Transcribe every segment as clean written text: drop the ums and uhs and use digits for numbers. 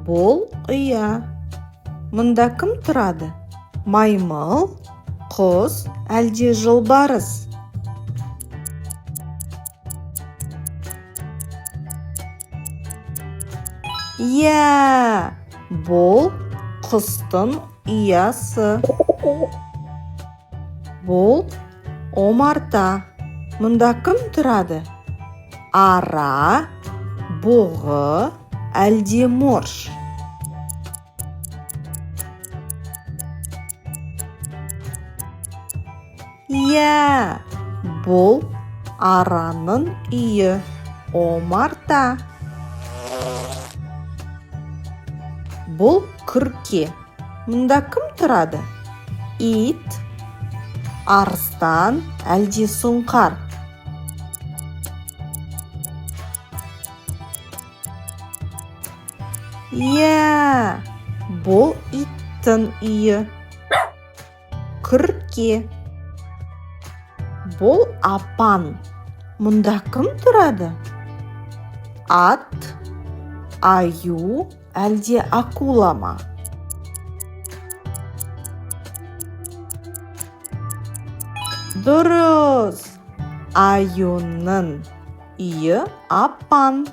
Бұл ұя. Мұнда кім тұрады? Маймыл, құс, әлде жолбарыс? Иә, бұл құстың ұясы. Бұл омарта. Мұнда кім тұрады? Ара, бұғы, әлде морж? Иә, бұл араның үйі. Омарта. Бұл күрке. Мұнда кім тұрады? Ит, арыстан, әлде сұңқар? Иә, бұл иттің үйі. Күрке. Бұл апан. Мұнда кім тұрады? Ат, аю, әлде акула ма? Дұрыс. Аюның үйі апан.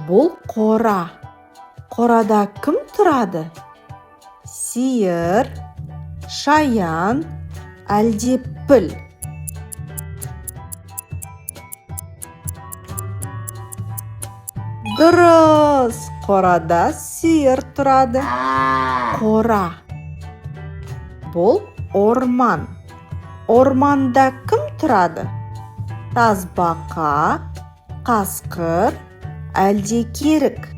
Бұл қора. Қорада кім тұрады? Сиыр, шаян, әлде піл? Дұрыс. Қорада сиыр тұрады. Қора. Бұл орман. Орманда кім тұрады? Тасбақа, қасқыр, әлде керік?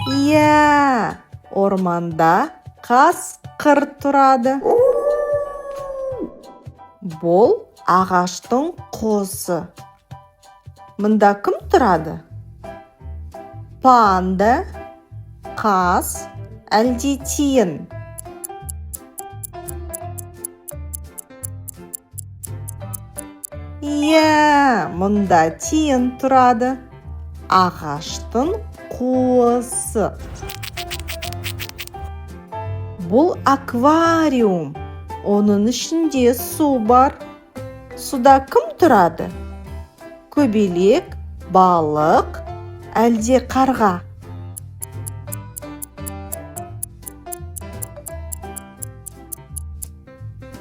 Иә, орманда қасқыр тұрады. Бұл ағаштың қосы. Мұнда кім тұрады? Панда, қаз, әлде тиін? Иә, мұнда тиін тұрады. Ағаштың қуысы. Бұл аквариум. Оның ішінде су бар. Суда кім тұрады? Көбелек, балық, әлде қарға?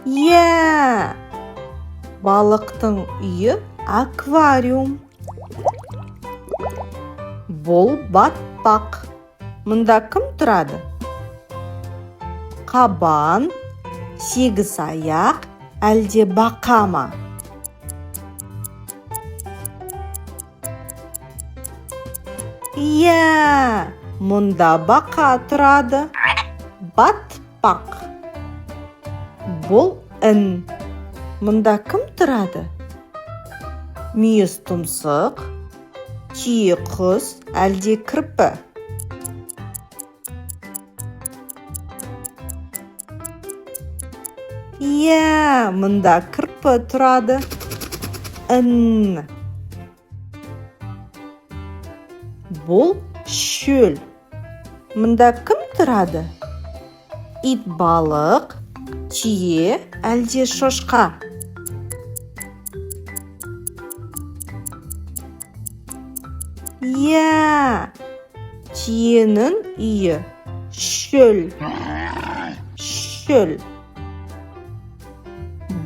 Иә, балықтың үйі аквариум. Бұл батпақ. Мұнда кім тұрады? Қабан, сегіз аяқ, әлде бақа ма? Иә, мұнда бақа тұрады. Батпақ. Бұл ін. Мұнда кім тұрады? Мүйіз тұмсық, түйе құс, әлде кірпі? Иә, мұнда кірпі тұрады. Ін. Бұл шөл. Мұнда кім тұрады? Ит, балық, түйе, әлде шошқа? Иә, түйенің үйі шөл. Шөл.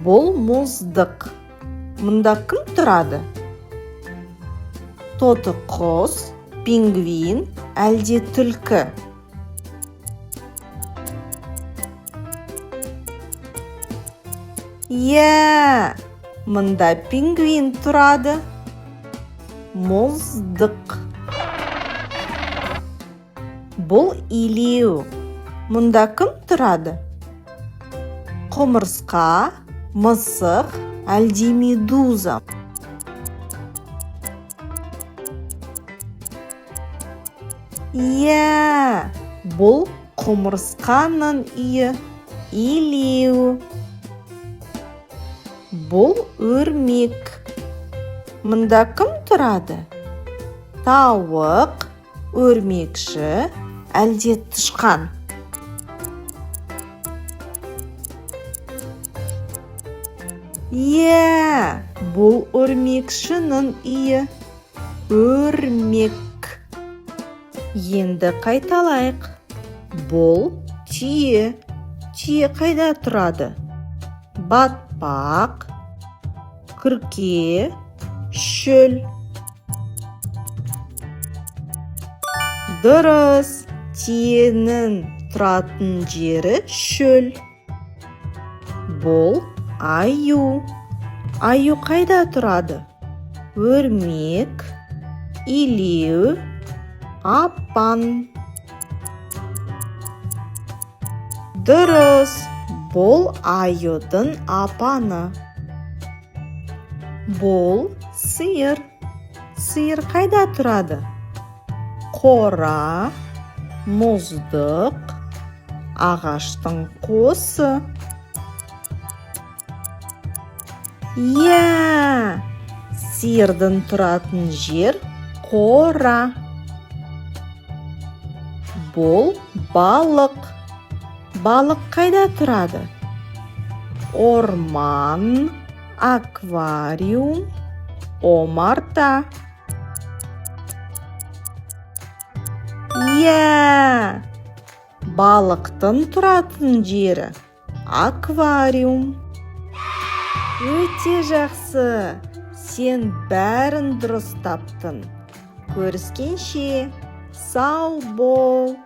Бұл мұздық. Мұнда кім тұрады? Тоты құс, пингвин, әлде түлкі? Иә, мұнда пингвин тұрады. Мұздық. Бұл илеу. Мұнда кім тұрады? Құмырсқа, мысық, әлде медуза? Иә, бұл құмырсқаның үйі илеу. Бұл өрмек. мұнда кім тұрады? Тауық, өрмекші, әлде тышқан? Бұл өрмекшінің үйі. Өрмек. Енді қайталайық. Бұл түйе. Түйе қайда тұрады? Батпақ, күрке, шөл. Дұрыс. Түйенің тұратын жері шөл. Бұл аю. Аю қайда тұрады? Өрмек, илеу, апан. Дұрыс. Бұл аюдың апаны. Бұл сиыр. Сиыр қайда тұрады? Қора, мұздық, ағаштың қосы. Сиырдың тұратын жер қора. Бұл балық. Балық қайда тұрады? Орман, аквариум, омарта. Балықтың тұратын жері аквариум. Өте жақсы. Сен бәрін дұрыс таптың. Көріскенше, сау бол.